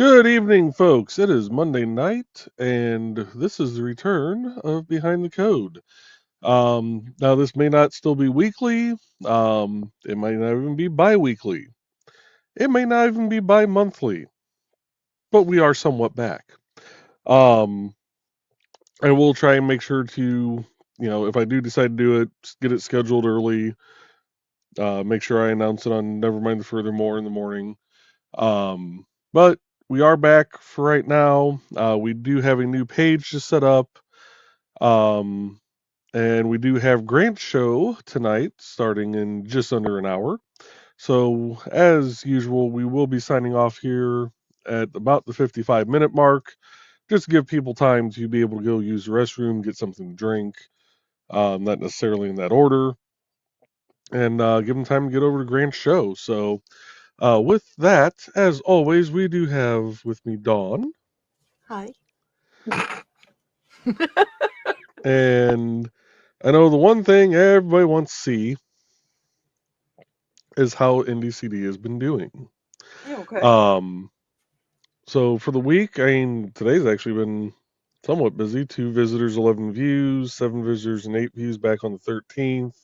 Good evening, folks. It is Monday night, and this is the return of Behind the Code. Now, this may not still be weekly. It might not even be bi-weekly. It may not even be bi-monthly, but we are somewhat back. Um, I will try and make sure to, if I do decide to do it, get it scheduled early. Make sure I announce it on Nevermind the Furthermore in the morning. But we are back for right now. We do have a new page to set up. Um, and we do have Grant's show tonight, starting in just under an hour. So, as usual, we will be signing off here at about the 55-minute mark, just to give people time to be able to go use the restroom, get something to drink, not necessarily in that order, and give them time to get over to Grant's show. So, with that, as always, we do have with me Dawn. Hi. And I know the one thing everybody wants to see is how NDCD has been doing. Yeah, okay. Um, so for the week, I mean, today's actually been somewhat busy. 2 visitors, 11 views, 7 visitors, and 8 views back on the 13th.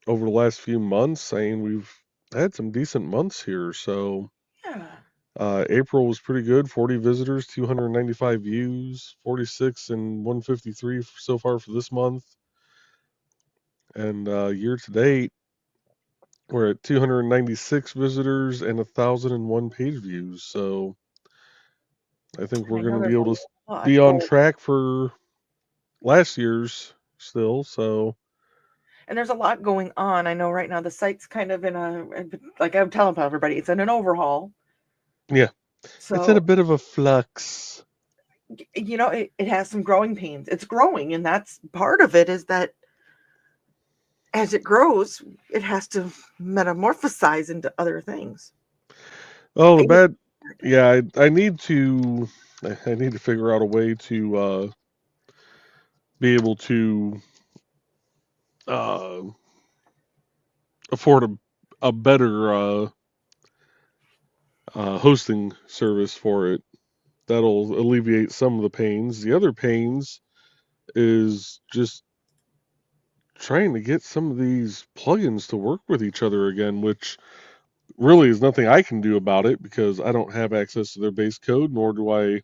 Over the last few months, I mean, we've had some decent months here. So Yeah. April was pretty good, 40 visitors, 295 views, 46 and 153 so far for this month. And year to date, we're at 296 visitors and 1,001 page views. So I think And we're I going know to be there's able to a lot be on going, track for last year's still. So and there's a lot going on. I know right now the site's kind of like I'm telling everybody, it's in an overhaul. yeah, it's in a So, bit of a flux. it has some growing pains. It's growing, and that's part of it is that as it grows, it has to metamorphosize into other things. Oh, the Things bad. Yeah, I need to. I need to figure out a way to be able to uh, afford a better hosting service for it. That'll alleviate some of the pains. The other pains is just trying to get some of these plugins to work with each other again, which really is nothing I can do about it because I don't have access to their base code, nor do I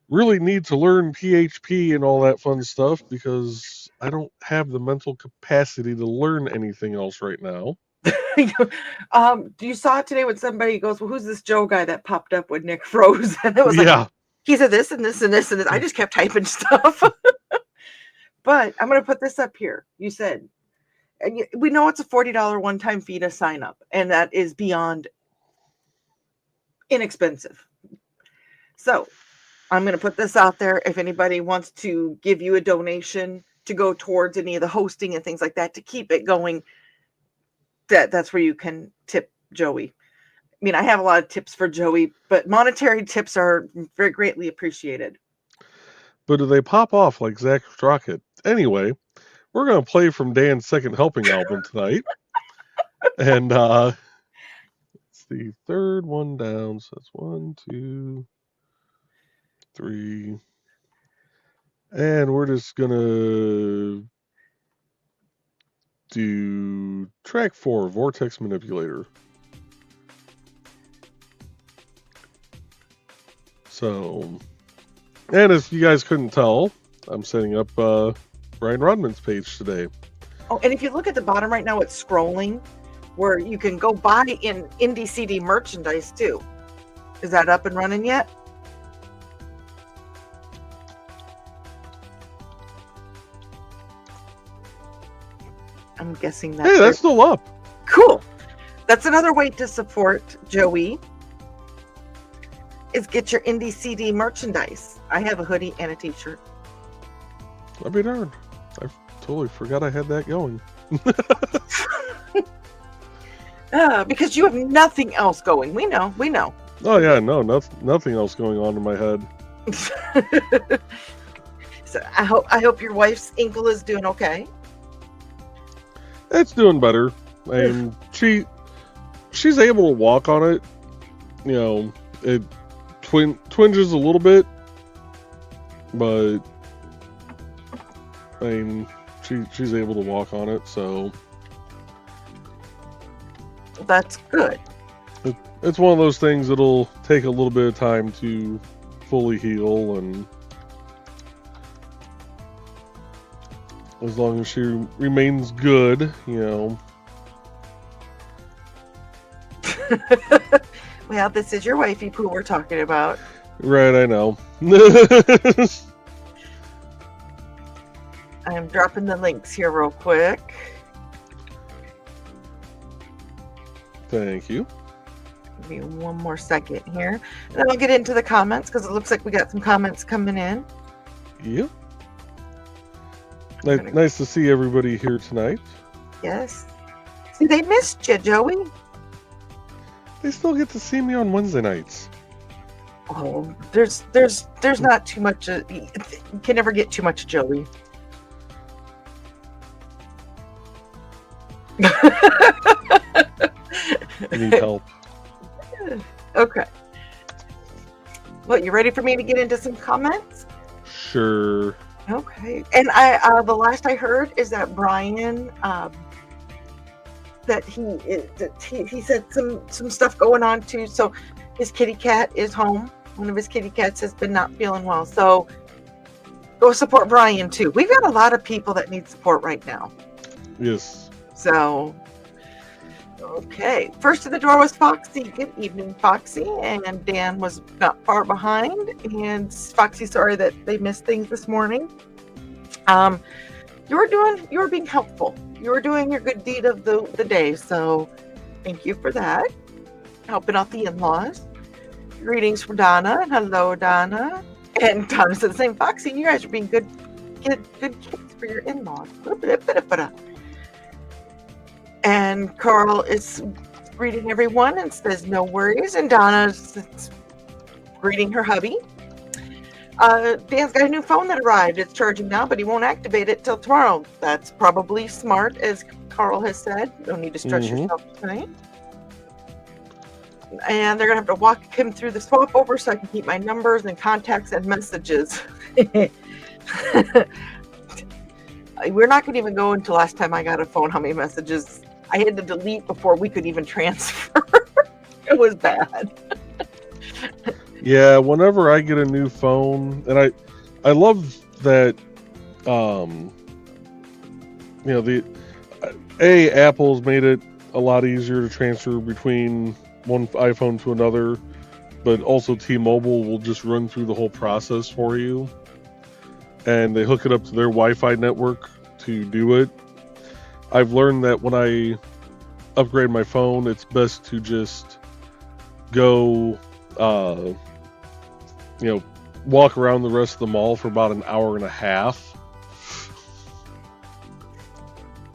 really need to learn PHP and all that fun stuff because I don't have the mental capacity to learn anything else right now. you saw it today when somebody goes, "Well, who's this Joe guy that popped up when Nick froze?" And it was like, Yeah, he said this and this and this and this. I just kept typing stuff. But I'm going to put this up here. You said, and we know it's a $40 one-time fee to sign up, and that is beyond inexpensive. So I'm going to put this out there. If anybody wants to give you a donation to go towards any of the hosting and things like that to keep it going, that's where you can tip Joey. I mean, I have a lot of tips for Joey, but monetary tips are very greatly appreciated. but do they pop off like Zach Rocket? Anyway, we're going to play from Dan's second helping album tonight. And it's the third one down. So that's 1, 2, 3. And we're just going to do track 4, Vortex Manipulator. So, and if you guys couldn't tell, I'm setting up Brian Rodman's page today. Oh, and if you look at the bottom right now, it's scrolling where you can go buy in Indie CD merchandise too. Is that up and running yet? I'm guessing that's Hey, that's still up. cool. That's another way to support Joey is get your Indie CD merchandise. I have a hoodie and a t-shirt. I'll be darned. I totally forgot I had that going. Because you have nothing else going. We know. Oh yeah, no, nothing else going on in my head. So I hope your wife's ankle is doing okay. It's doing better. I mean, she's able to walk on it. it twinges a little bit, but I mean, she's able to walk on it, so that's good. it's one of those things that'll take a little bit of time to fully heal, and as long as she remains good, Well, this is your wifey poo we're talking about. Right, I know. I'm dropping the links here real quick. Thank you. Give me one more second here. And then I'll get into the comments because it looks like we got some comments coming in. Yep. Nice to see everybody here tonight. Yes. See, they missed you, Joey. They still get to see me on Wednesday nights. Oh, there's not too much. You can never get too much, Joey. I need help. Okay. Well, you ready for me to get into some comments? Sure. Okay. And I the last I heard is that Brian that he said some stuff going on too. So his kitty cat is home. One of his kitty cats has been not feeling well. So go support Brian too. We've got a lot of people that need support right now. Yes. So okay. First to the door was Foxy. Good evening, Foxy. And Dan was not far behind. And Foxy, sorry that they missed things this morning. You were being helpful. You were doing your good deed of the day. So thank you for that. Helping out the in-laws. Greetings from Donna. And hello, Donna. And Donna said the same. Foxy, you guys are being good kids for your in-laws. And Carl is greeting everyone and says no worries. And Donna's greeting her hubby. Dan's got a new phone that arrived. It's charging now, but he won't activate it till tomorrow. That's probably smart, as Carl has said. You don't need to stress yourself tonight. And they're going to have to walk him through the swap over so I can keep my numbers and contacts and messages. We're not going to even go into last time I got a phone, how many messages I had to delete before we could even transfer. It was bad. Yeah, whenever I get a new phone, and I love that, Apple's made it a lot easier to transfer between one iPhone to another, but also T-Mobile will just run through the whole process for you, and they hook it up to their Wi-Fi network to do it. I've learned that when I upgrade my phone, it's best to just go walk around the rest of the mall for about an hour and a half,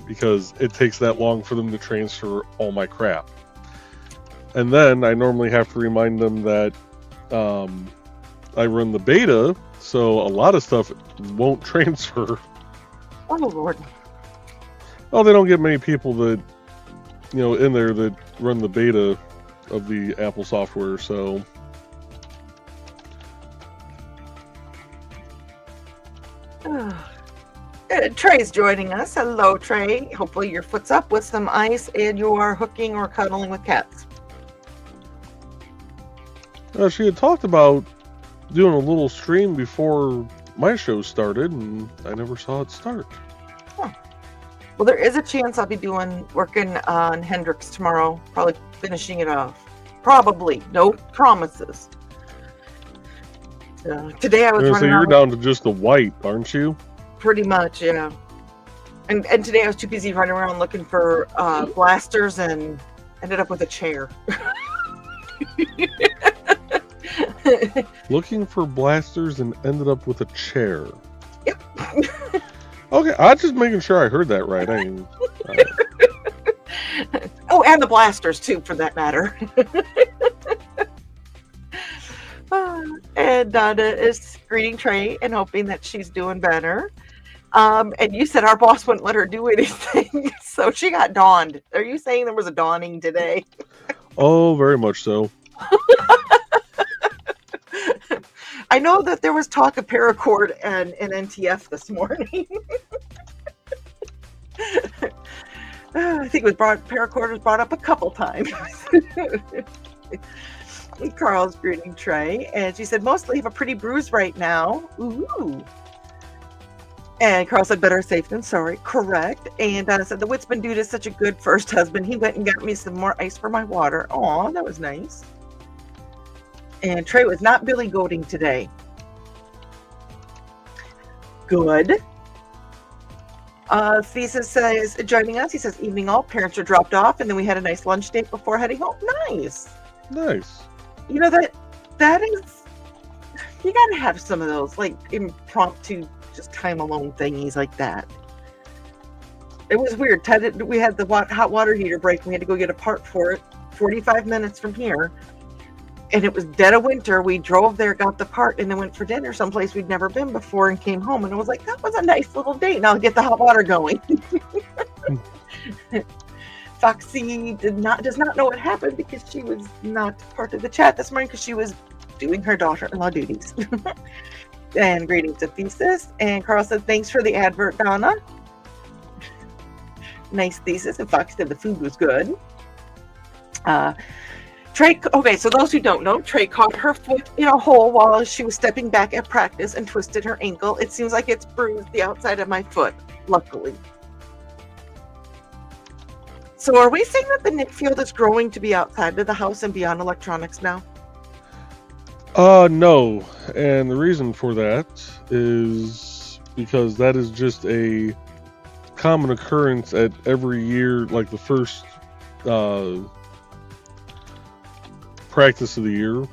because it takes that long for them to transfer all my crap. And then I normally have to remind them that I run the beta, so a lot of stuff won't transfer. Oh, Lord. Well, they don't get many people that, in there that run the beta of the Apple software, so... Trey's joining us. Hello, Trey. Hopefully your foot's up with some ice and you are hooking or cuddling with cats. She had talked about doing a little stream before my show started, and I never saw it start. Huh. Well, there is a chance I'll be working on Hendrix tomorrow, probably finishing it off. Probably. No promises. Today I was running you're down to just the white, aren't you? Pretty much, yeah. And today I was too busy running around looking for blasters and ended up with a chair. Looking for blasters and ended up with a chair. Yep. Okay, I'm just making sure I heard that right. Oh, and the blasters too, for that matter. And Donna is greeting Trey and hoping that she's doing better. And you said our boss wouldn't let her do anything, so she got dawned. Are you saying there was a dawning today? Oh, very much so. I know that there was talk of paracord and NTF this morning. I think paracord was brought up a couple times. Carl's greeting Trey, and she said, mostly have a pretty bruise right now. Ooh. And Carl said, better safe than sorry. Correct. And Donna said, the Witzman dude is such a good first husband. He went and got me some more ice for my water. Aw, that was nice. And Trey was not billy goating today. Good. Thesis says, joining us, he says, evening all, parents are dropped off, and then we had a nice lunch date before heading home. Nice. Nice. You know, that is, you gotta have some of those, like, impromptu, just time alone thingies like that. It was weird. We had the hot water heater break, and we had to go get a part for it, 45 minutes from here. And it was dead of winter. We drove there, got the part, and then went for dinner someplace we'd never been before and came home. And it was like, that was a nice little date. Now I'll get the hot water going. Foxy does not know what happened because she was not part of the chat this morning because she was doing her daughter-in-law duties. And greetings to Thesis. And Carl said, thanks for the advert, Donna. Nice Thesis. And Foxy said the food was good. Trey, okay, so those who don't know, Trey caught her foot in a hole while she was stepping back at practice and twisted her ankle. It seems like it's bruised the outside of my foot, luckily. So are we saying that the Nick field is growing to be outside of the house and beyond electronics now? No. And the reason for that is because that is just a common occurrence at every year, like the first practice of the year.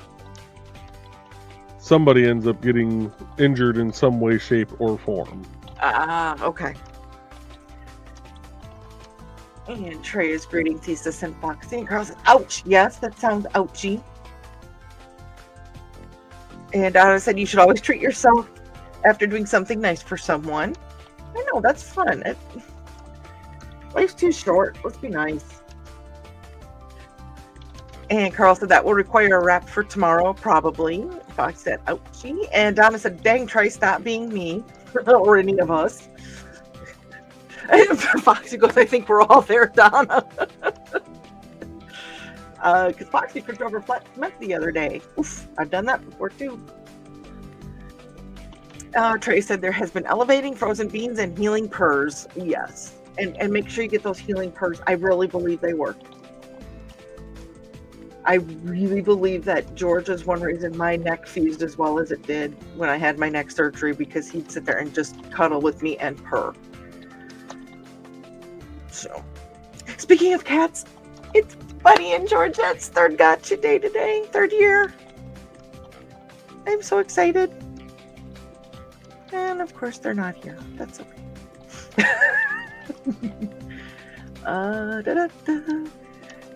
Somebody ends up getting injured in some way, shape, or form. Okay. And Trey is greeting Thesis and Foxy. And Carl says, ouch. Yes, that sounds ouchy. And Donna said, you should always treat yourself after doing something nice for someone. I know, that's fun. Life's too short. Let's be nice. And Carl said that will require a wrap for tomorrow, probably. Fox said, ouchie. And Donna said, dang, Trey, stop being me. Or any of us. And Foxy goes, I think we're all there, Donna. Because Foxy picked over flat cement the other day. Oof, I've done that before, too. Trey said there has been elevating frozen beans and healing purrs. Yes. And make sure you get those healing purrs. I really believe they work. I really believe that George is one reason my neck fused as well as it did when I had my neck surgery, because he'd sit there and just cuddle with me and purr. So, speaking of cats, it's Buddy and Georgette's third gotcha day today, third year. I'm so excited. And of course they're not here. That's okay.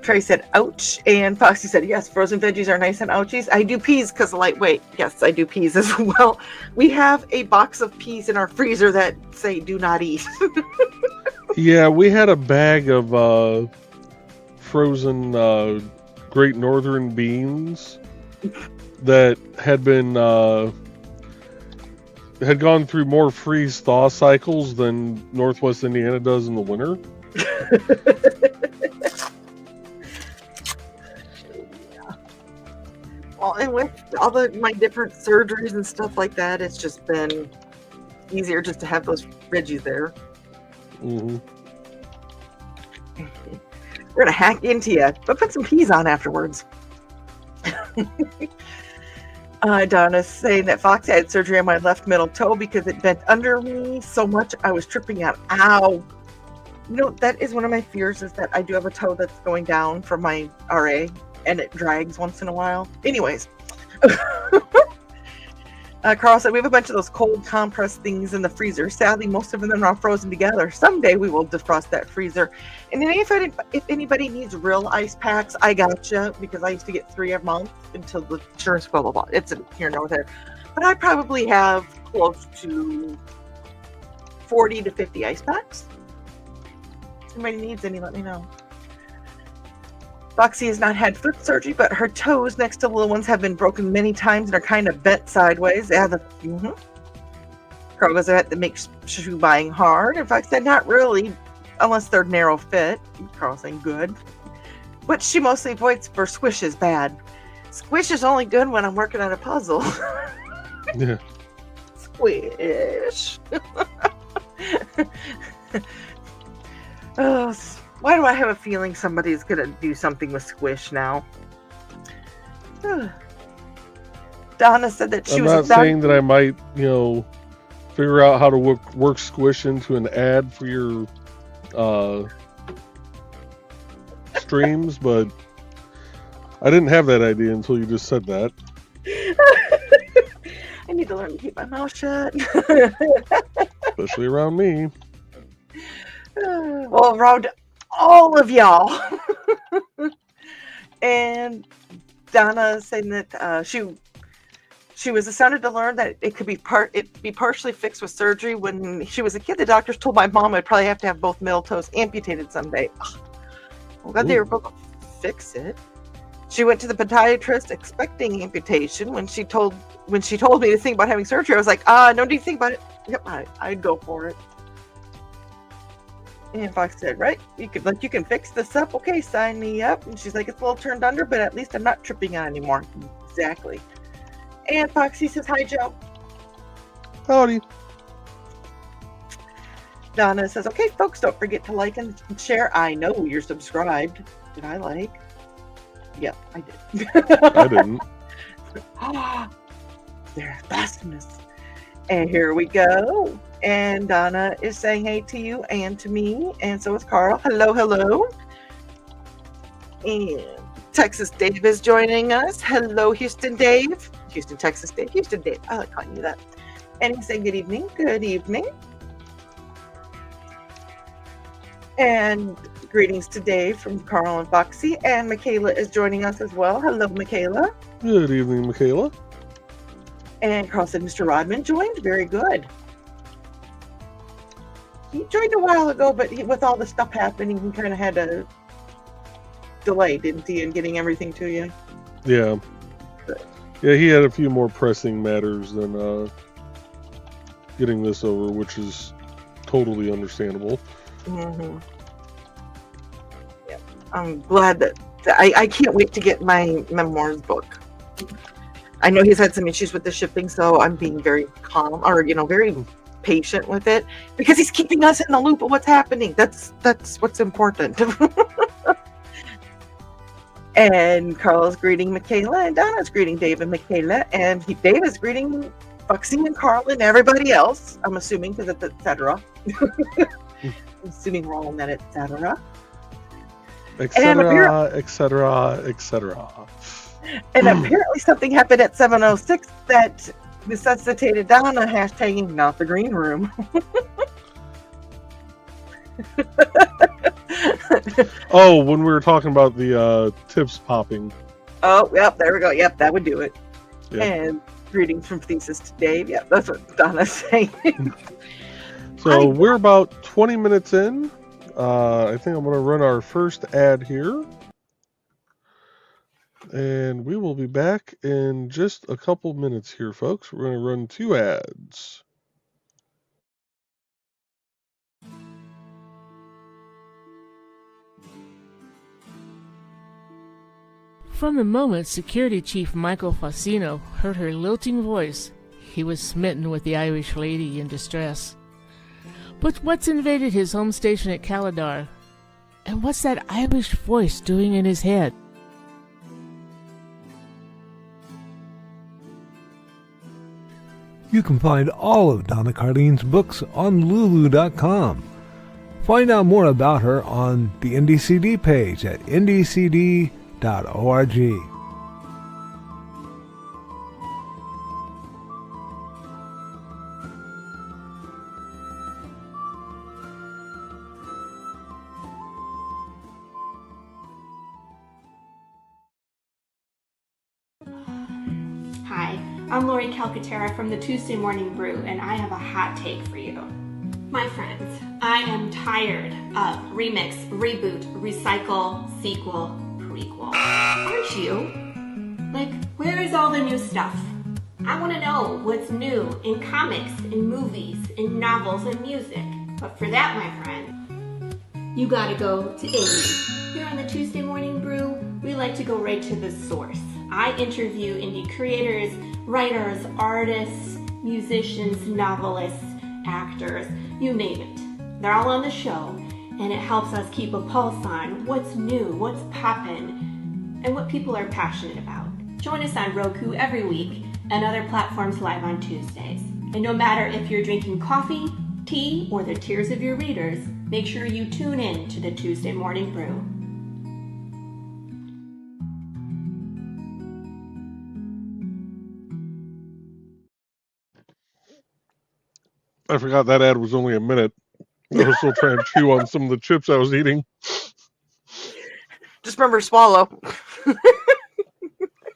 Trey said, ouch. And Foxy said, yes, frozen veggies are nice and ouchies. I do peas because lightweight. Yes, I do peas as well. We have a box of peas in our freezer that say do not eat. Yeah, we had a bag of frozen Great Northern beans that had been had gone through more freeze-thaw cycles than Northwest Indiana does in the winter. Well, and with all my different surgeries and stuff like that, it's just been easier just to have those veggies there. Mm-hmm. We're going to hack into you, but put some peas on afterwards. Donna's saying that Fox had surgery on my left middle toe because it bent under me so much I was tripping out. Ow. You know, that is one of my fears, is that I do have a toe that's going down from my RA and it drags once in a while. Anyways. Carl said, we have a bunch of those cold compress things in the freezer. Sadly, most of them are frozen together. Someday we will defrost that freezer. And then if anybody needs real ice packs, I gotcha, because I used to get 3 a month until the insurance, blah, blah, blah. It's here nor there. But I probably have close to 40 to 50 ice packs. If anybody needs any, let me know. Foxy has not had foot surgery, but her toes next to the little ones have been broken many times and are kind of bent sideways. Yeah, Carl goes ahead to make shoe buying hard. And Foxy said, not really, unless they're narrow fit. Carl's saying, good. Which she mostly avoids for Squish is bad. Squish is only good when I'm working on a puzzle. Yeah. Squish. Oh, why do I have a feeling somebody's going to do something with Squish now? Donna said that she I'm was not saying that I might, figure out how to work Squish into an ad for your streams, but I didn't have that idea until you just said that. I need to learn to keep my mouth shut. Especially around me. Well, around all of y'all. And Donna saying that she was astounded to learn that it could be partially fixed with surgery. When she was a kid, the doctors told my mom I'd probably have to have both middle toes amputated someday. Well, glad they were both going to fix it. She went to the podiatrist expecting amputation. When she told me to think about having surgery, I was like, no need to think about it. Yep, I'd go for it. And Fox said, right, you can fix this up. Okay, sign me up. And she's like, it's a little turned under, but at least I'm not tripping on anymore. Exactly. And Foxy says, hi, Joe. Howdy. Donna says, okay, folks, don't forget to like and share. I know you're subscribed. Did I like? Yep, I did. I didn't. They're blasphemous. And here we go. And Donna is saying hey to you and to me. And so is Carl. Hello, hello. And Texas Dave is joining us. Hello, Houston Dave. Houston, Texas Dave. Houston Dave. I like calling you that. And he's saying good evening. Good evening. And greetings to Dave from Carl and Foxy. And Michaela is joining us as well. Hello, Michaela. Good evening, Michaela. And Carl said Mr. Rodman joined. Very good. He joined a while ago, but with all the stuff happening, he kind of had a delay, didn't he, in getting everything to you? Yeah. Good. Yeah, he had a few more pressing matters than getting this over, which is totally understandable. Mm-hmm. Yeah. I'm glad that I can't wait to get my memoirs book. I know he's had some issues with the shipping, so I'm being very calm, or very patient with it, because he's keeping us in the loop of what's happening. That's what's important. And Carl's greeting Michaela, and Donna's greeting Dave and Michaela, and Dave is greeting Foxy and Carl and everybody else. I'm assuming because it's etc. I'm assuming we're all in that etc. Etc. Etc. Etc. And apparently something happened at 7:06 that necessitated Donna hashtagging not the green room. Oh, when we were talking about the tips popping. Oh, yep, there we go. Yep, that would do it. Yep. And greetings from Thesis to Dave. Yep, that's what Donna's saying. So we're about 20 minutes in. I think I'm going to run our first ad here. And we will be back in just a couple minutes here, folks. We're going to run 2 ads. From the moment Security Chief Michael Fassino heard her lilting voice, he was smitten with the Irish lady in distress. But what's invaded his home station at Caladar? And what's that Irish voice doing in his head? You can find all of Donna Carlene's books on Lulu.com. Find out more about her on the NDCD page at ndcd.org. Hi, I'm Lori Calcaterra from the Tuesday Morning Brew, and I have a hot take for you. My friends, I am tired of remix, reboot, recycle, sequel, prequel. Aren't you? Like, where is all the new stuff? I want to know what's new in comics, in movies, in novels, and music. But for that, my friend, you gotta go to indie. Here on the Tuesday Morning Brew, we like to go right to the source. I interview indie creators, writers, artists, musicians, novelists, actors, you name it. They're all on the show, and it helps us keep a pulse on what's new, what's poppin', and what people are passionate about. Join us on Roku every week and other platforms live on Tuesdays. And no matter if you're drinking coffee, tea, or the tears of your readers, make sure you tune in to the Tuesday Morning Brew. I forgot that ad was only a minute. I was still trying to chew on some of the chips I was eating. Just remember to swallow.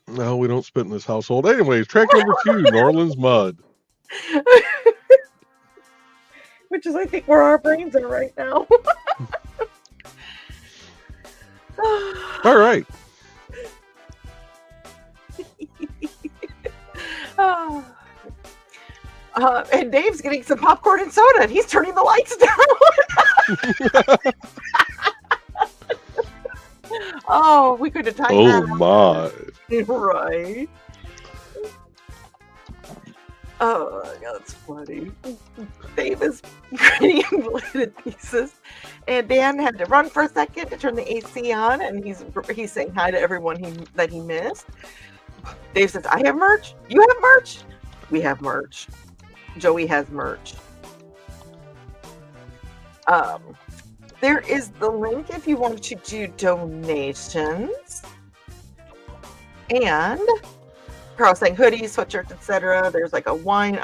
No, we don't spit in this household. Anyways, track number 2, New Orleans Mud. Which is, I think, where our brains are right now. All right. And Dave's getting some popcorn and soda, and he's turning the lights down. Oh, we could have timed that. Oh my. Right. Oh, yeah, that's funny. Dave is pretty inflated pieces. And Dan had to run for a second to turn the AC on, and he's saying hi to everyone that he missed. Dave says, I have merch. You have merch? We have merch. Joey has merch. There is the link if you want to do donations. And Carl saying hoodies, sweatshirts, etc. There's like a wine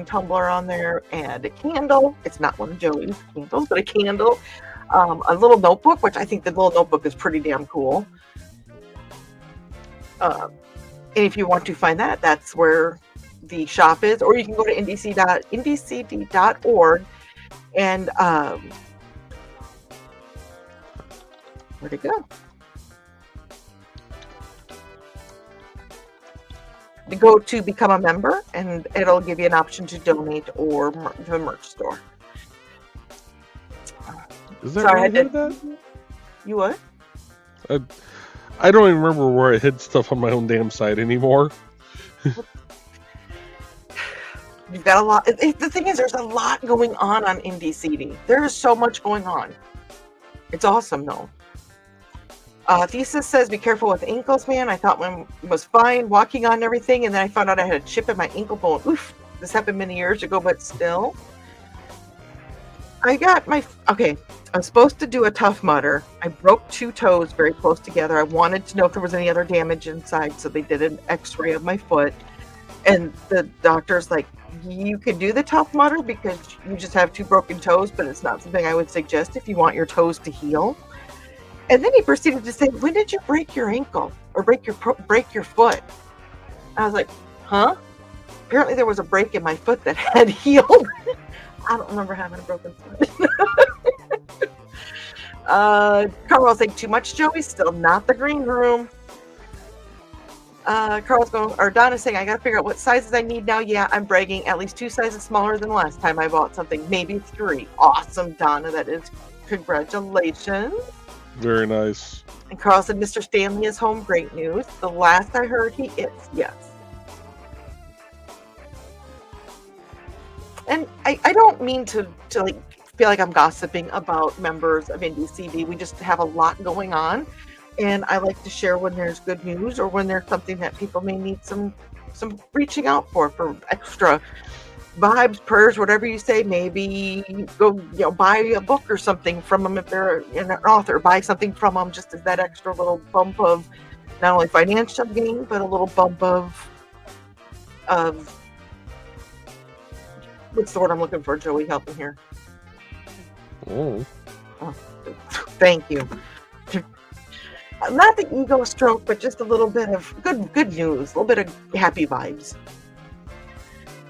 tumbler on there and a candle. It's not one of Joey's candles, but a candle. A little notebook, which I think the little notebook is pretty damn cool. And if you want to find that, that's where the shop is, or you can go to ndcd.org and where'd it go? Go to become a member, and it'll give you an option to donate or to a merch store. Is that Sorry, where I did. that? You what? I don't even remember where I hid stuff on my own damn site anymore. You've got a lot. The thing is, there's a lot going on Indie CD. There is so much going on. It's awesome, though. Thesis says, be careful with ankles, man. I thought one was fine walking on everything, and then I found out I had a chip in my ankle bone. Oof, this happened many years ago, but still. I was supposed to do a Tough Mudder. I broke 2 toes very close together. I wanted to know if there was any other damage inside, so they did an x-ray of my foot. And the doctor's like, you could do the Tough Mudder because you just have 2 broken toes, but it's not something I would suggest if you want your toes to heal. And then he proceeded to say, when did you break your ankle or break your foot? I was like, huh? Apparently there was a break in my foot that had healed. I don't remember having a broken foot. Carl's saying, too much, Joey? Still not the green room. Donna's saying, I gotta figure out what sizes I need now. Yeah, I'm bragging. At least 2 sizes smaller than last time I bought something. Maybe 3. Awesome, Donna. That is congratulations. Very nice. And Carl said, Mr. Stanley is home. Great news. The last I heard, he is. Yes. And I don't mean to like feel like I'm gossiping about members of Indie CD. We just have a lot going on. And I like to share when there's good news or when there's something that people may need some reaching out for extra vibes, prayers, whatever you say. Maybe go, buy a book or something from them if they're an author. Buy something from them just as that extra little bump of not only financial gain, but a little bump of what's the word I'm looking for, Joey? Help me here. Oh. Thank you. Not the ego stroke, but just a little bit of good news, a little bit of happy vibes.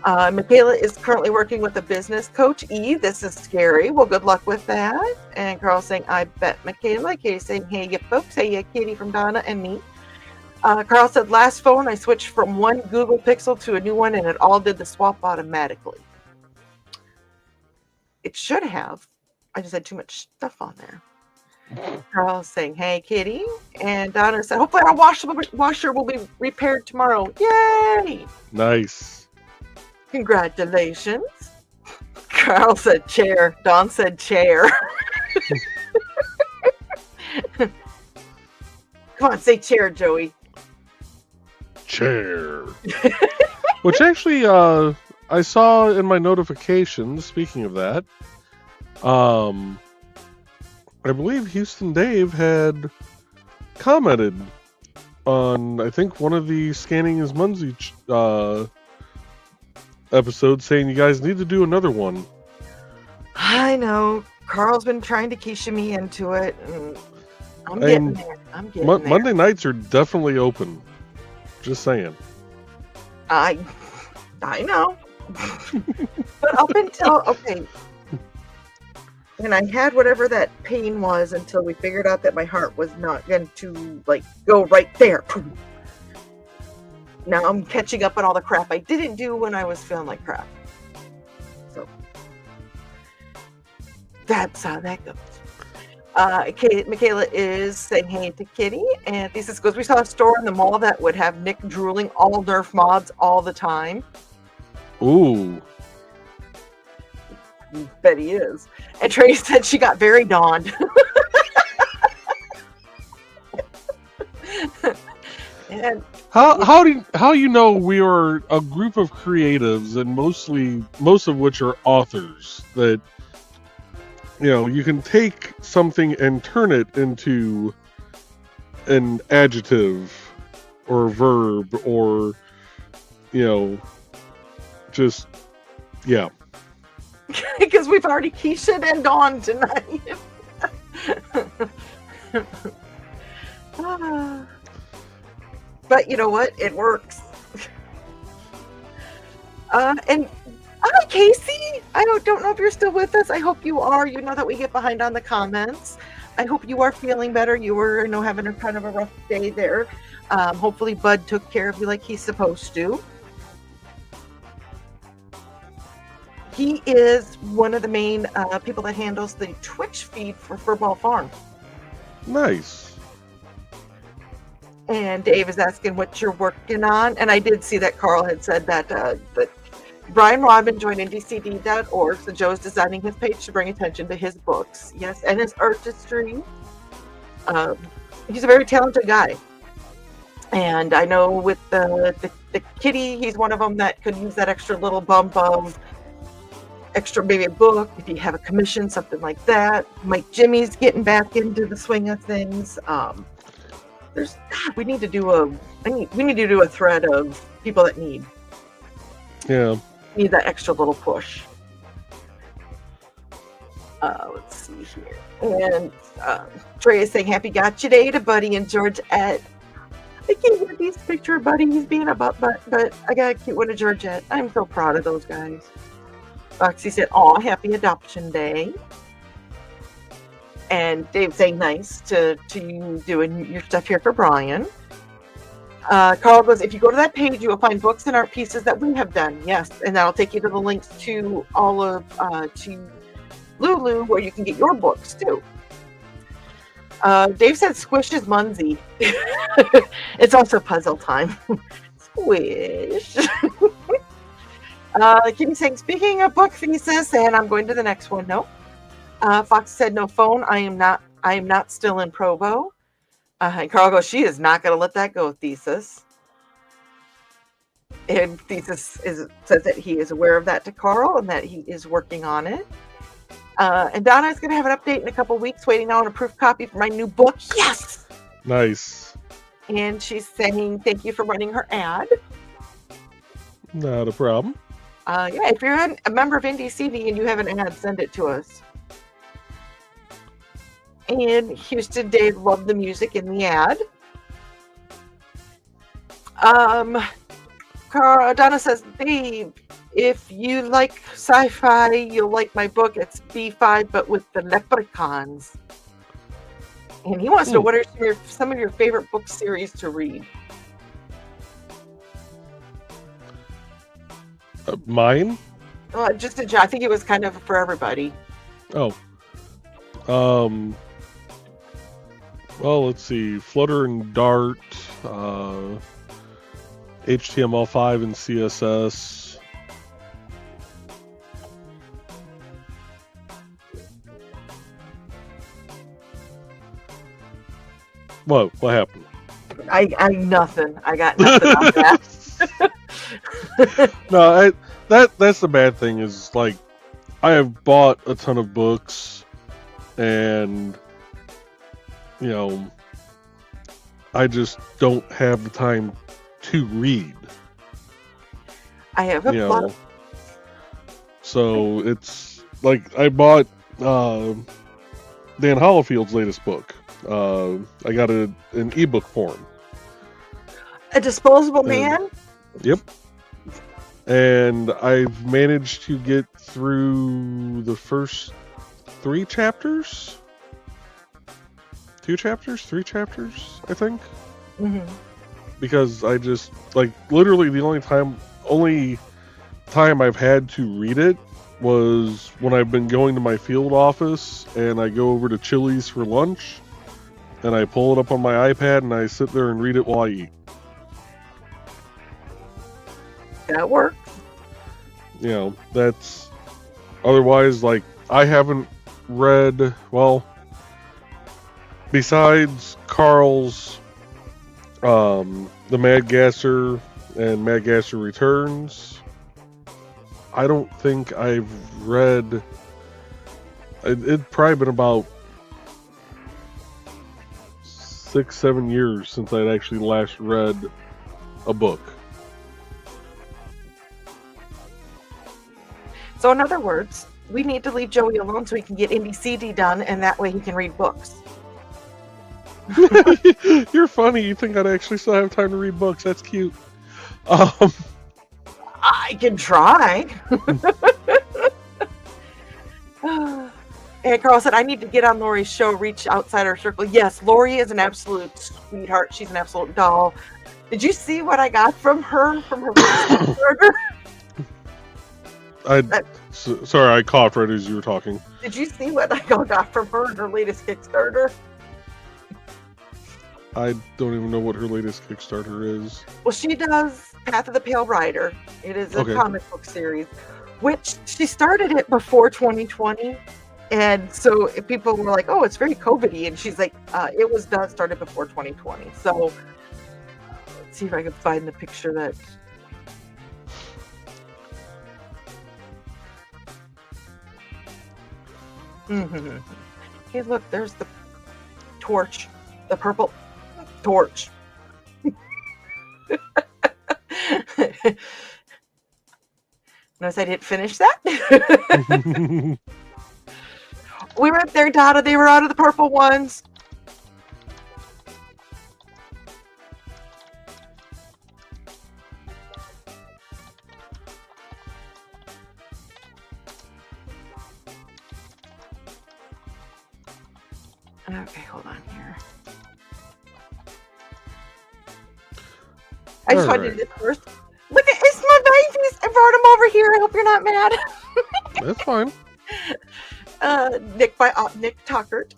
Michaela is currently working with a business coach. This is scary. Well, good luck with that. And Carl saying, I bet Michaela. Katie saying, hey, you folks. Hey, yeah, Katie from Donna and me. Carl said, last phone, I switched from one Google Pixel to a new one, and it all did the swap automatically. It should have. I just had too much stuff on there. Carl saying, hey, Kitty. And Donna said, hopefully our washer will be repaired tomorrow. Yay! Nice. Congratulations. Carl said chair. Dawn said chair. Come on, say chair, Joey. Chair. Which actually, I saw in my notifications, speaking of that, I believe Houston Dave had commented on, I think, one of the Scanning His Munsey episodes saying you guys need to do another one. I know. Carl's been trying to Keisha me into it, and I'm getting there. I'm getting there. Monday nights are definitely open. Just saying. I know. But up until, okay. And I had whatever that pain was until we figured out that my heart was not going to, like, go right there. Now I'm catching up on all the crap I didn't do when I was feeling like crap. So that's how that goes. Michaela is saying hey to Kitty, and Thesis goes, we saw a store in the mall that would have Nick drooling all Nerf mods all the time. Ooh. Bet he is. And Trey said she got very dawned. And how you know we are a group of creatives, and most of which are authors, that you can take something and turn it into an adjective or a verb, or just yeah. Because we've already Keisha and Dawn tonight. But you know what? It works. And hi, Casey. I don't know if you're still with us. I hope you are. You know that we get behind on the comments. I hope you are feeling better. You were, having a kind of a rough day there. Hopefully Bud took care of you like he's supposed to. He is one of the main people that handles the Twitch feed for Furball Farm. Nice. And Dave is asking what you're working on. And I did see that Carl had said that Brian Rodman joined ndcd.org, so Joe's designing his page to bring attention to his books. Yes, and his artistry. He's a very talented guy. And I know with the kitty, he's one of them that could use that extra little bump of extra, maybe a book, if you have a commission, something like that. Mike Jimmy's getting back into the swing of things. We need to do a thread of people that need that extra little push. Let's see here. And Trey is saying happy gotcha day to Buddy and Georgette. I can't get these picture of Buddy. He's being a butt, but I got a cute one of Georgette. I'm so proud of those guys. Foxy said, aw, happy adoption day. And Dave saying nice to you doing your stuff here for Brian. Carl goes, if you go to that page, you will find books and art pieces that we have done. Yes, and that'll take you to the links to all of to Lulu, where you can get your books too. Dave said squish is Munsey. It's also puzzle time. Squish. Kimmy saying, speaking of book thesis, and I'm going to the next one. Nope. Fox said no phone. I am not still in Provo. And Carl goes, she is not going to let that go, Thesis. And Thesis says that he is aware of that to Carl and that he is working on it. And Donna is going to have an update in a couple weeks, waiting now on a proof copy for my new book. Yes! Nice. And she's saying thank you for running her ad. Not a problem. If you're a member of NDCD and you have an ad, send it to us. And Houston Dave loved the music in the ad. Donna says, Dave, If you like sci-fi, you'll like my book. It's B5, but with the leprechauns. And he wants to know what are some of your favorite book series to read. Mine? Just I think it was kind of for everybody. Oh. Well, let's see. Flutter and Dart, HTML5 and CSS. What happened? I nothing. I got nothing on that. No, that's the bad thing is, like, I have bought a ton of books, and, you know, I just don't have the time to read. I have a lot. So it's like I bought Dan Hollifield's latest book. I got an ebook form. A Disposable Man? Yep. And I've managed to get through the first 3 chapters. 2 chapters? 3 chapters, I think. Mm-hmm. Because I just, like, literally the only time I've had to read it was when I've been going to my field office and I go over to Chili's for lunch and I pull it up on my iPad and I sit there and read it while I eat. That works. You know, that's otherwise, like, I haven't read, well, besides Carl's The Mad Gasser and Mad Gasser Returns, I don't think I've read, it'd probably been about 6-7 years since I'd actually last read a book. So in other words, we need to leave Joey alone so he can get NBCD done, and that way he can read books. You're funny. You think I'd actually still have time to read books? That's cute. I can try. And Carl said, I need to get on Lori's show, reach outside our circle. Yes, Lori is an absolute sweetheart. She's an absolute doll. Did you see what I got from her Kickstarter? Sorry, I coughed right as you were talking. Did you see what I got from her in her latest Kickstarter? I don't even know what her latest Kickstarter is. Well, she does Path of the Pale Rider. It is a comic book series, which she started it before 2020. And so people were like, oh, it's very COVID-y. And she's like, it was started before 2020. So let's see if I can find the picture that... Mm-hmm. Hey, look, there's the torch, the purple torch. Notice I didn't finish that. We went there, Dada. They were out of the purple ones. Okay, hold on here. I just want to do this first. Look at it's my babies. I brought them over here. I hope you're not mad. That's fine. Nick Tuckert.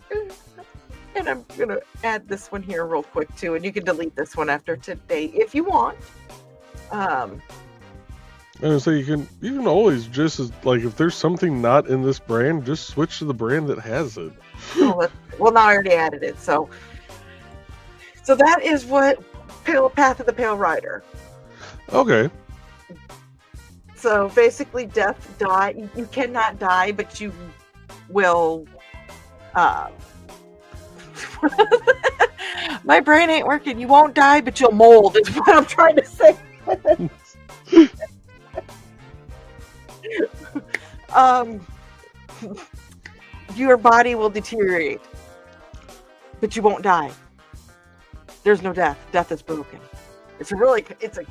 And I'm gonna add this one here real quick too, and you can delete this one after today if you want. So you can always just, like, if there's something not in this brand, just switch to the brand that has it. Well, now I already added it, so that is what Path of the Pale Rider. Okay. So basically, die. You cannot die, but you will. My brain ain't working. You won't die, but you'll mold. Is what I'm trying to say. Your body will deteriorate, but you won't die. There's no death. Death is broken. It's a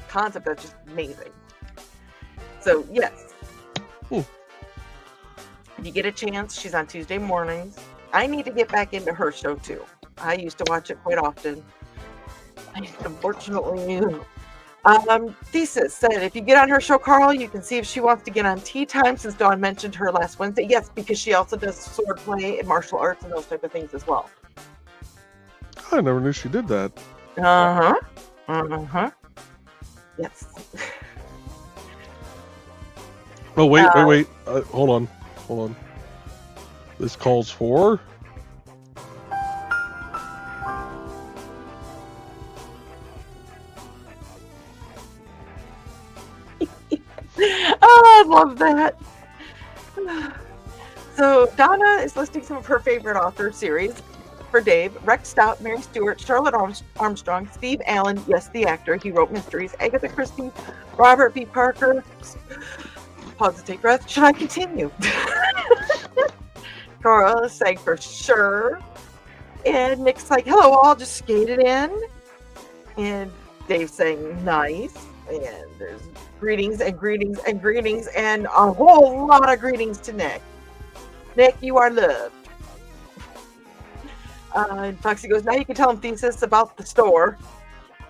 concept that's just amazing. So, yes. Hmm. If you get a chance, she's on Tuesday mornings. I need to get back into her show, too. I used to watch it quite often. Unfortunately, Thesis said, if you get on her show, Carl, you can see if she wants to get on Tea Time, since Dawn mentioned her last Wednesday. Yes, because she also does swordplay and martial arts and those type of things as well. I never knew she did that. Yes. Oh, wait. Hold on. This calls for... Oh, I love that. So Donna is listing some of her favorite author series for Dave: Rex Stout, Mary Stewart, Charlotte Armstrong, Steve Allen, yes, the actor, he wrote mysteries, Agatha Christie, Robert B. Parker. Pause to take breath. Should I continue? Carl is saying for sure. And Nick's like, hello all, just skated in. And Dave's saying nice. And there's greetings and greetings and greetings and a whole lot of greetings to Nick. Nick, you are loved. And Foxy goes, now you can tell him Thesis about the store.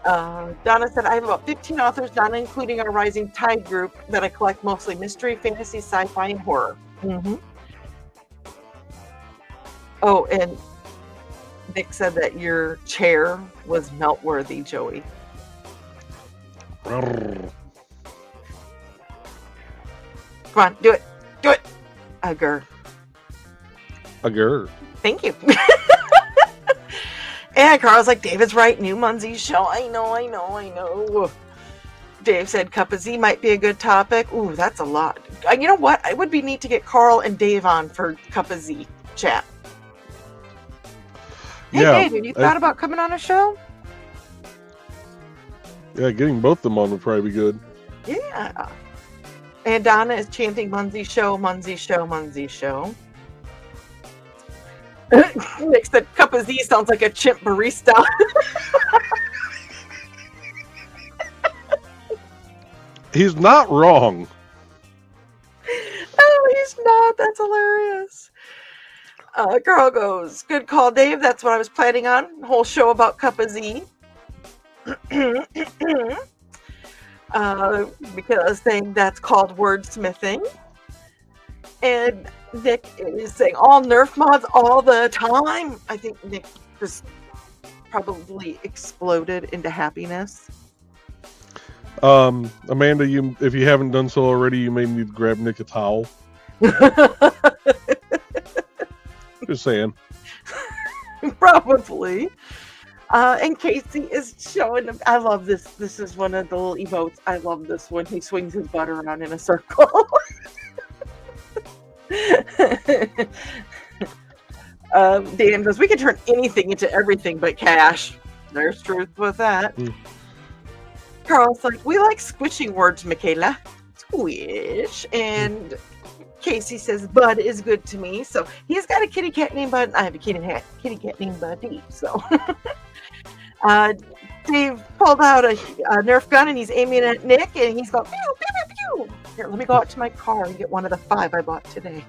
Donna said, I have about 15 authors, Donna including our Rising Tide group, that I collect mostly mystery, fantasy, sci-fi, and horror. Mm-hmm. Oh, and Nick said that your chair was melt-worthy, Joey. Come on, do it. Do it. Agur. Thank you. And Carl's like, David's right. New Munzie's show. I know. Dave said Cup of Z might be a good topic. Ooh, that's a lot. You know what? It would be neat to get Carl and Dave on for Cup of Z chat. Hey, Yeah, Dave, have you thought about coming on a show? Yeah, getting both of them on would probably be good. Yeah. And Donna is chanting Munzie show, Munzie show, Munzie show. Nick said Cup of Z sounds like a chimp barista. He's not wrong. No, he's not. That's hilarious. Carl goes, good call, Dave. That's what I was planning on. Whole show about Cup of Z. Because I was saying that's called wordsmithing. And Nick is saying all Nerf mods all the time. I think Nick just probably exploded into happiness. Amanda, if you haven't done so already, you may need to grab Nick a towel. Just saying. Probably. And Casey is showing them. I love this. This is one of the little emotes. I love this one. He swings his butt around in a circle. Dan goes, we can turn anything into everything but cash. There's truth with that. Carl's like, we like squishing words, Michaela. Squish. And Casey says, Bud is good to me. So he's got a kitty cat named Bud. I have a kitty cat named Buddy. So Dave pulled out a Nerf gun and he's aiming at Nick and he's going, pew, pew, pew, pew. Here, let me go out to my car and get one of the 5 I bought today.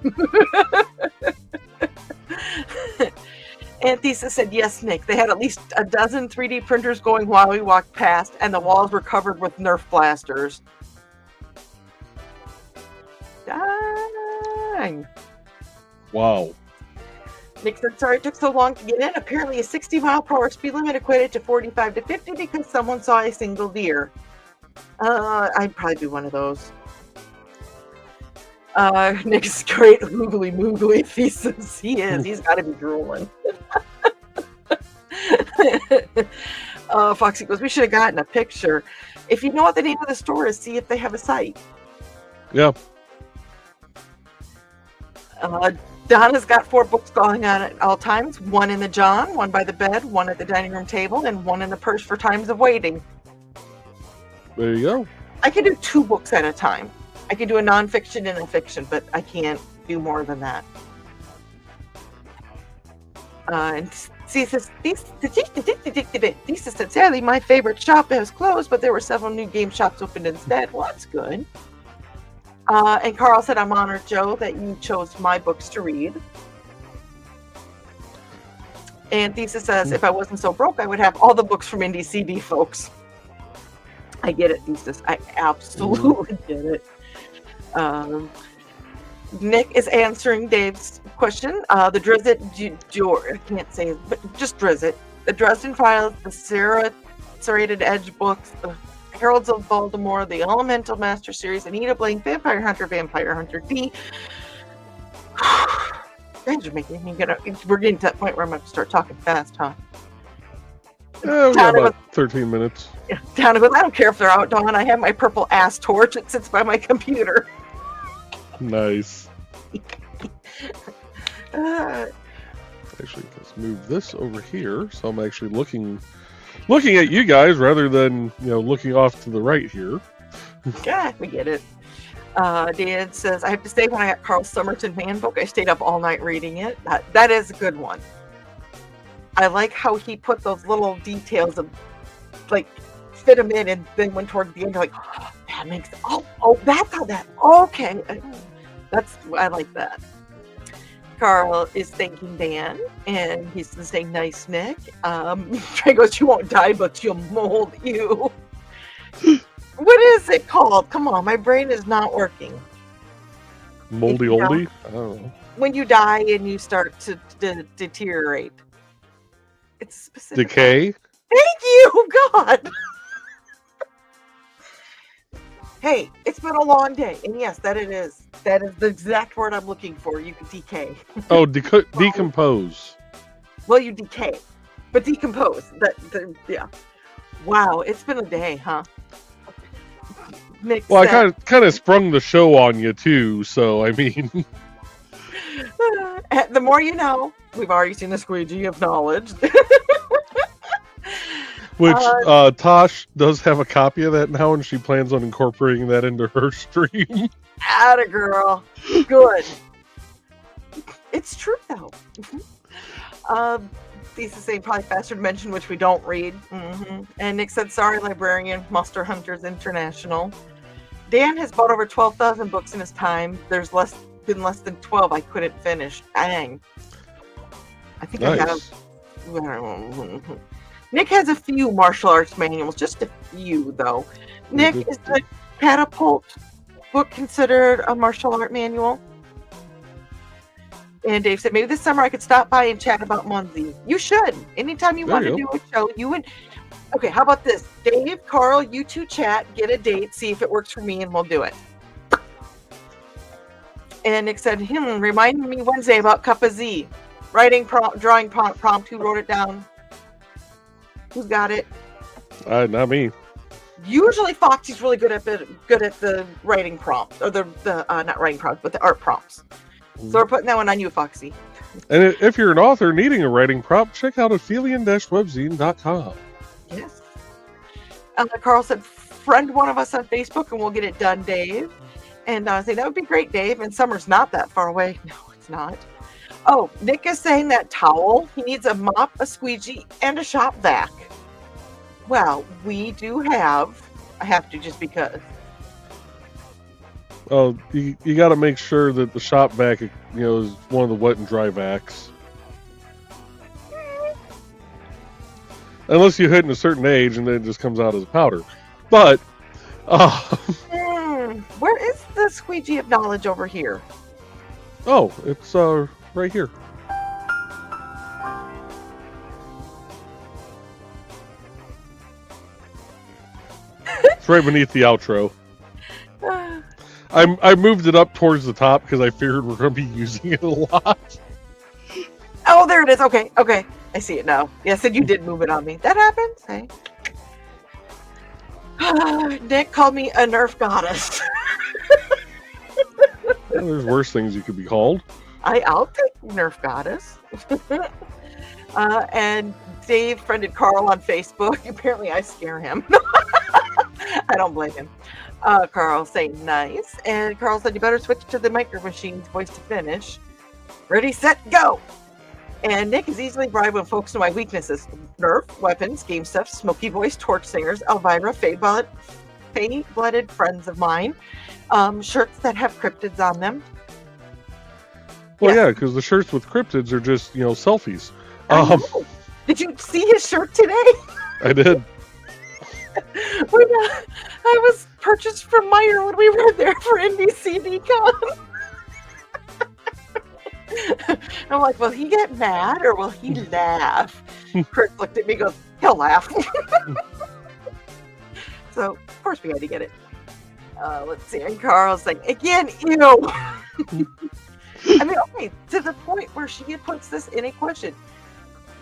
And Thesis said, yes, Nick. They had at least a dozen 3D printers going while we walked past, and the walls were covered with Nerf blasters. Dang. Wow. Nick said, sorry it took so long to get in. Apparently a 60-mile-per-hour speed limit equated to 45 to 50 because someone saw a single deer. I'd probably be one of those. Nick's great oogly moogly Thesis. He is. He's got to be drooling. Foxy goes, we should have gotten a picture. If you know what the name of the store is, see if they have a site. Yeah. Donna's got 4 books going on at all times. 1 in the John, 1 by the bed, 1 at the dining room table, and 1 in the purse for times of waiting. There you go. I can do 2 books at a time. I can do a nonfiction and a fiction, but I can't do more than that. And Thesis said, sadly, my favorite shop has closed, but there were several new game shops opened instead. Well, that's good. And Carl said, I'm honored, Joe, that you chose my books to read. And Thesis says, if I wasn't so broke, I would have all the books from Indie CD, folks. I get it, Thesis. I absolutely get it. Nick is answering Dave's question. The Drizzt, I can't say it, but just Drizzt. The Dresden Files, the Serrated Edge books, the Heralds of Baltimore, the Elemental Master series, Anita Blank, Vampire Hunter D. Guys are making me we're getting to that point where I'm going to start talking fast, huh? Yeah, we got about 13 minutes. Yeah, Donna goes, I don't care if they're out, Dawn. I have my purple ass torch. It sits by my computer. Nice. Actually, let's move this over here. So I'm actually looking at you guys rather than, looking off to the right here. Yeah, we get it. Dan says, I have to say, when I got Carl Somerton Man book, I stayed up all night reading it. That is a good one. I like how he put those little details of, like, fit them in, and then went toward the end, you're like, oh, that makes, that's how that, okay. I like that. Carl is thanking Dan, and he's saying, nice, Nick. Trey goes, you won't die, but you'll mold you. What is it called? Come on, my brain is not working. Moldy oldie? I don't know. When you die and you start to deteriorate. It's specific. Decay? Thank you, God. Hey, it's been a long day, and yes, that it is. That is the exact word I'm looking for. You can decay. Oh, decompose. Well, you decay, but decompose. Yeah. Wow, it's been a day, huh? Nick Well, said, I kind of sprung the show on you too, so I mean. The more you know. We've already seen the squeegee of knowledge. Which Tosh does have a copy of that now, and she plans on incorporating that into her stream. Atta girl. Good. It's true, though. These the same probably faster to mention, which we don't read. And Nick said, sorry, librarian, Monster Hunters International. Dan has bought over 12,000 books in his time. There's been less than 12 I couldn't finish. Dang. I think nice. I have. Nick has a few martial arts manuals, just a few though. Nick, is the Catapult book considered a martial art manual? And Dave said, maybe this summer I could stop by and chat about Munzie. You should. Anytime you want to do a show, you would. Okay, how about this? Dave, Carl, you two chat, get a date, see if it works for me, and we'll do it. And Nick said, remind me Wednesday about Cup of Z. Writing prompt, drawing prompt. Who wrote it down? Who's got it? Not me. Usually Foxy's really good at the writing prompt, or the not writing prompts, but the art prompts. So we're putting that one on you, Foxy. And if you're an author needing a writing prompt, check out aphelion-webzine.com. Yes. Carl said, friend one of us on Facebook and we'll get it done, Dave. And I say, that would be great, Dave. And summer's not that far away. No, it's not. Oh, Nick is saying that towel. He needs a mop, a squeegee, and a shop vac. Well, we do have. I have to just because. Oh, you got to make sure that the shop vac, is one of the wet and dry vacs. Unless you hit in a certain age and then it just comes out as a powder. But, where is the squeegee of knowledge over here? Oh, it's right here. It's right beneath the outro. I moved it up towards the top because I figured we're going to be using it a lot. Oh, there it is. Okay. I see it now. Yeah, I said you did move it on me. That happens. Hey. Nick called me a Nerf goddess. Well, there's worse things you could be called. I'll take Nerf goddess. And Dave friended Carl on Facebook. Apparently I scare him. I don't blame him. Carl saying nice. And Carl said, you better switch to the Micro Machines voice to finish. Ready, set, go! And Nick is easily bribed when folks know my weaknesses. Nerf, weapons, game stuff, smoky voice, torch singers, Elvira, faint-blooded friends of mine, shirts that have cryptids on them. Well, Yes. yeah, because the shirts with cryptids are just, selfies. I know. Did you see his shirt today? I did. When I was purchased from Meyer when we were there for NBCD Con. I'm like, will he get mad or will he laugh? Chris looked at me and goes, he'll laugh. So, of course, we had to get it. Let's see. And Carl's like, again, ew. I mean, okay, to the point where she puts this in a question.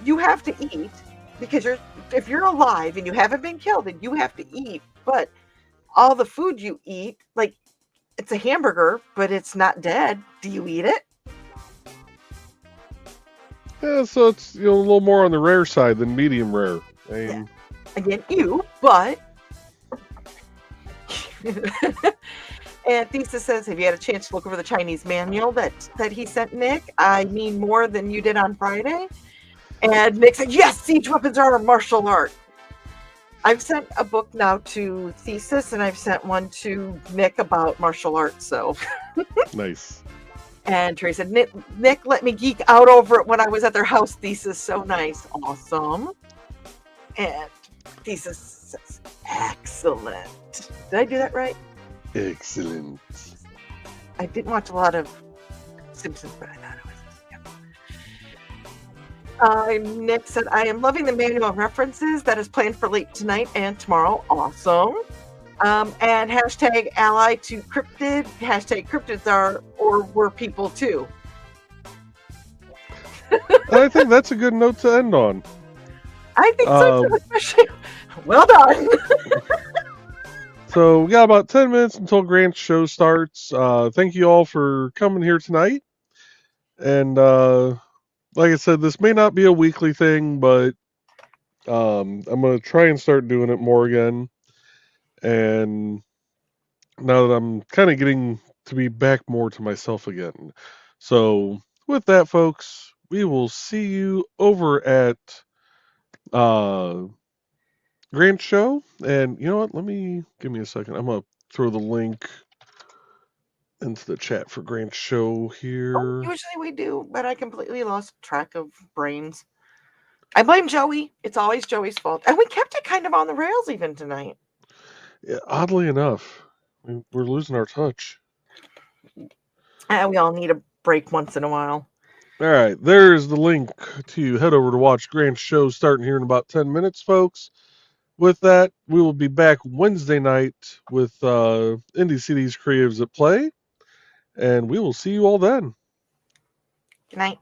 You have to eat because if you're alive and you haven't been killed, then you have to eat. But all the food you eat, like it's a hamburger, but it's not dead. Do you eat it? Yeah, so it's a little more on the rare side than medium rare. Yeah. Again, ew, but. And Thesis says, have you had a chance to look over the Chinese manual that he sent Nick? I mean, more than you did on Friday. And Nick said, yes, siege weapons are a martial art. I've sent a book now to Thesis, and I've sent one to Nick about martial arts. So Nice. And Trey said, Nick let me geek out over it when I was at their house. Thesis, so nice. Awesome. And Thesis says, excellent. Did I do that right? Excellent. I didn't watch a lot of Simpsons, but I thought it was. Nick said, I am loving the manual references that is planned for late tonight and tomorrow. Awesome. And hashtag ally to cryptid. Hashtag cryptids are or were people too. I think that's a good note to end on. I think so too, especially. Well done. So we got about 10 minutes until Grant's show starts. Thank you all for coming here tonight. And like I said, this may not be a weekly thing, but I'm going to try and start doing it more again. And now that I'm kind of getting to be back more to myself again. So with that, folks, we will see you over at Grant's show. And you know what? Give me a second. I'm going to throw the link into the chat for Grant's show here. Usually we do, but I completely lost track of brains. I blame Joey. It's always Joey's fault. And we kept it kind of on the rails even tonight. Yeah, oddly enough, we're losing our touch. We all need a break once in a while. All right, there's the link to head over to watch Grant's show starting here in about 10 minutes, folks. With that, we will be back Wednesday night with Indie Cities Creatives at Play, and we will see you all then. Good night.